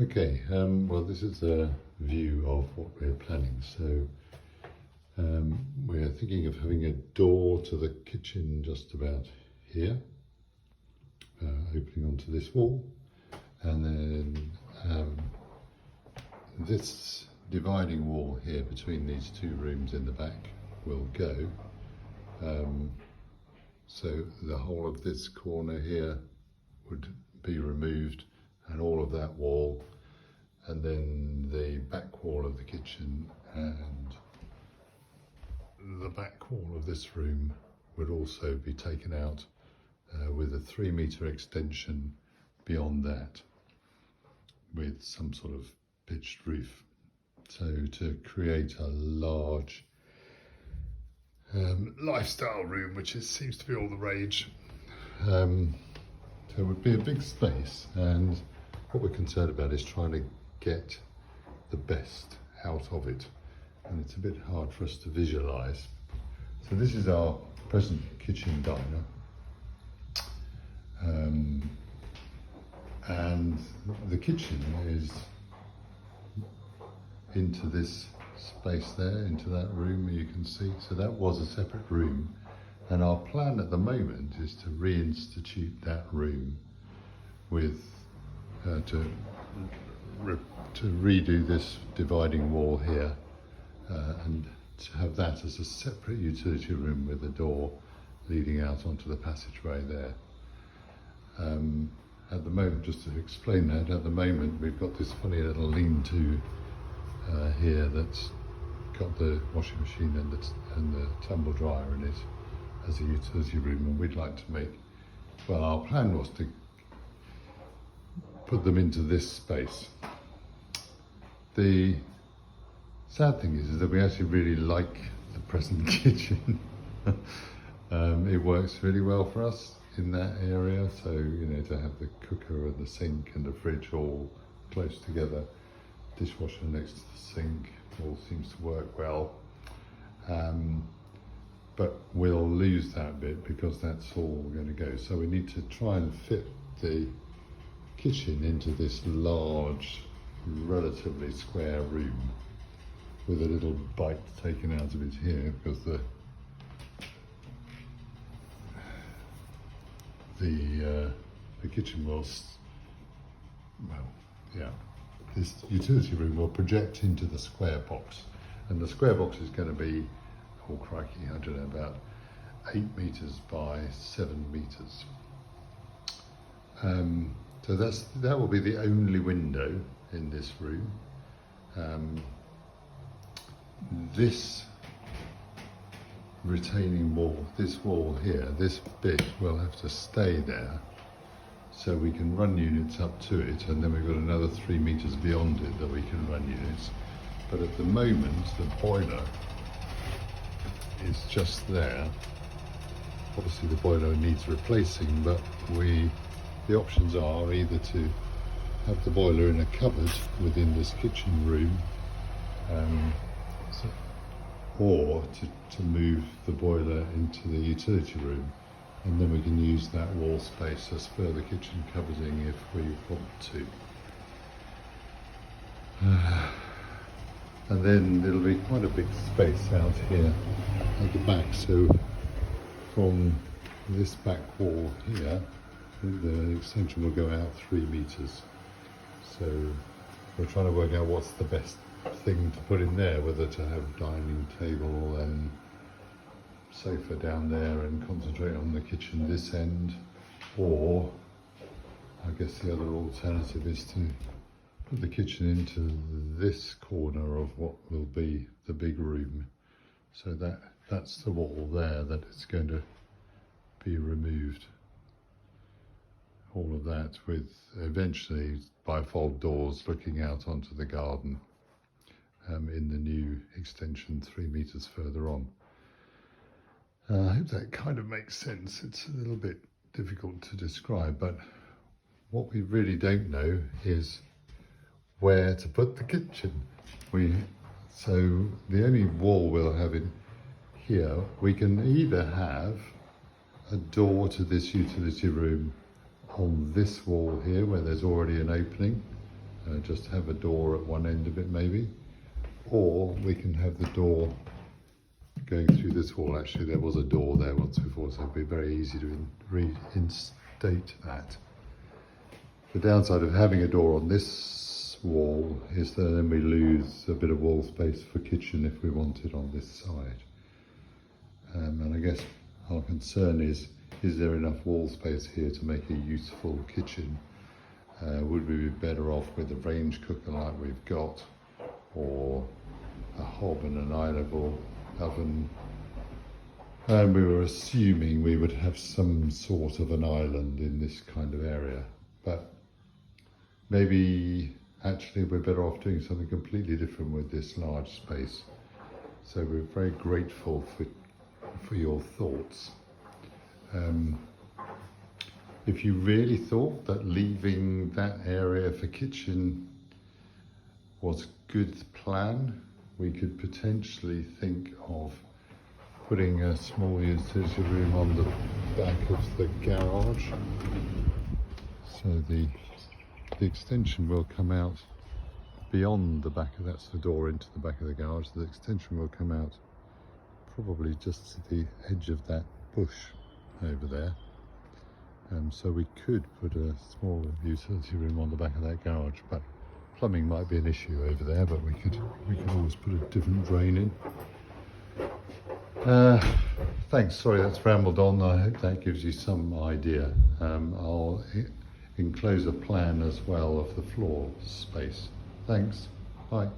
Okay, well, this is a view of what we're planning. So we're thinking of having a door to the kitchen just about here, opening onto this wall, and then this dividing wall here between these two rooms in the back will go. So the whole of this corner here would be removed, and all of that wall, and then the back wall of the kitchen and the back wall of this room would also be taken out, with a 3-metre extension beyond that with some sort of pitched roof. So to create a large lifestyle room, which seems to be all the rage. So it would be a big space, and what we're concerned about is trying to get the best out of it, and it's a bit hard for us to visualize. So this is our present kitchen diner, and the kitchen is into this space there, into that room you can see. So that was a separate room, and our plan at the moment is to reinstitute that room with to redo this dividing wall here, and to have that as a separate utility room with a door leading out onto the passageway there. At the moment, just to explain that, at the moment we've got this funny little lean-to here that's got the washing machine and the tumble dryer in it as a utility room, and we'd like to make, well, our plan was to put them into this space. The sad thing is that we actually really like the present kitchen. It works really well for us in that area, so to have the cooker and the sink and the fridge all close together, dishwasher next to the sink, all seems to work well. But we'll lose that bit because that's all going to go. So we need to try and fit the kitchen into this large, relatively square room with a little bite taken out of it here, because the kitchen will, this utility room will project into the square box, and the square box is going to be, oh crikey, I don't know, about 8 meters by 7 meters. So that will be the only window in this room. This retaining wall, this wall here, this bit will have to stay there, so we can run units up to it, and then we've got another 3 meters beyond it that we can run units. But at the moment, the boiler is just there. Obviously the boiler needs replacing, but the options are either to have the boiler in a cupboard within this kitchen room, or to move the boiler into the utility room, and then we can use that wall space as further kitchen cupboarding if we want to. And then it'll be quite a big space out here at the back, so from this back wall here, the extension will go out 3 meters. So we're trying to work out what's the best thing to put in there, whether to have dining table and sofa down there and concentrate on the kitchen this end, or I guess the other alternative is to put the kitchen into this corner of what will be the big room. So that's the wall there that is going to be removed. All of that with eventually bifold doors looking out onto the garden, in the new extension 3 meters further on. I hope that kind of makes sense. It's a little bit difficult to describe, but what we really don't know is where to put the kitchen. So the only wall we'll have in here, we can either have a door to this utility room on this wall here where there's already an opening, just have a door at one end of it maybe, or we can have the door going through this wall. Actually, there was a door there once before, so it'd be very easy to reinstate that. The downside of having a door on this wall is that then we lose a bit of wall space for kitchen if we want it on this side. And I guess our concern is there enough wall space here to make a useful kitchen? Would we be better off with a range cooker like we've got, or a hob and an islandable oven? And we were assuming we would have some sort of an island in this kind of area, but maybe actually we're better off doing something completely different with this large space. So we're very grateful for your thoughts. If you really thought that leaving that area for kitchen was a good plan, we could potentially think of putting a small utility room on the back of the garage. So the extension will come out beyond the back of, that's the door into the back of the garage. The extension will come out probably just to the edge of that bush over there. So we could put a small utility room on the back of that garage, but plumbing might be an issue over there, but we could always put a different drain in. Thanks, sorry that's rambled on. I hope that gives you some idea. I'll enclose a plan as well of the floor space. Thanks, bye.